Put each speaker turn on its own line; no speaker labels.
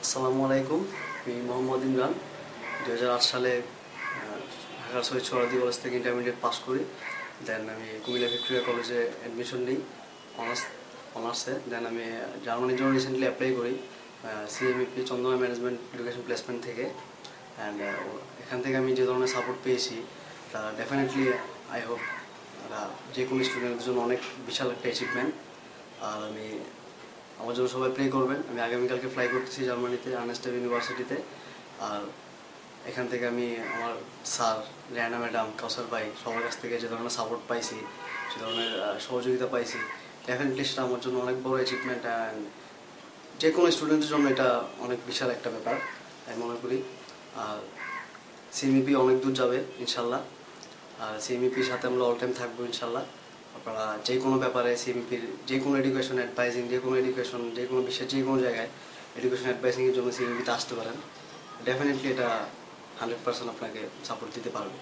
আসসালামু আলাইকুম। আমি মোহাম্মদ ইমরান। 2008 সালে ঢাকার শহীদ সোহরাওয়ার্দী কলেজ থেকে ইন্টারমিডিয়েট পাস করি। দেন আমি কুমিল্লা ভিক্টোরিয়া কলেজে অ্যাডমিশন নিই অনার্সে। দেন আমি জার্মানির জন্য রিসেন্টলি অ্যাপ্লাই করি সিএমইপি চন্দনা ম্যানেজমেন্ট এডুকেশন প্লেসমেন্ট থেকে। অ্যান্ড এখান থেকে আমি যে ধরনের সাপোর্ট পেয়েছি তা ডেফিনেটলি আই হোপ যে কোনো স্টুডেন্টের জন্য অনেক বিশাল একটা অ্যাচিভমেন্ট। আর আমার জন্য সবাই প্রে করবেন। আমি আগামীকালকে ফ্লাই করতেছি জার্মানিতে, আর্নেস্টাইন ইউনিভার্সিটিতে। আর এখান থেকে আমি আমার স্যার, রেহানা ম্যাডাম, কাউসার ভাই সবার কাছ থেকে যে ধরনের সাপোর্ট পাইছি, সে ধরনের সহযোগিতা পাইছি, ডেফিনেটলি সেটা আমার জন্য অনেক বড় অ্যাচিভমেন্ট। অ্যান্ড যে কোনো স্টুডেন্টের জন্য এটা অনেক বিশাল একটা ব্যাপার আমি মনে করি। আর সিএমইপি অনেক দূর যাবে ইনশাল্লাহ। আর সিএমইপির সাথে আমরা অল টাইম থাকবো ইনশাল্লাহ। আপনারা যে কোনো ব্যাপারে সিএমইপির যে কোনো এডুকেশন অ্যাডভাইজিং, যে কোনো এডুকেশন, যে কোনো বিশ্বের যে কোনো জায়গায় এডুকেশন অ্যাডভাইজিংয়ের জন্য সিএমইপিতে আসতে পারেন। ডেফিনেটলি এটা 100% আপনাকে সাপোর্ট দিতে পারবে।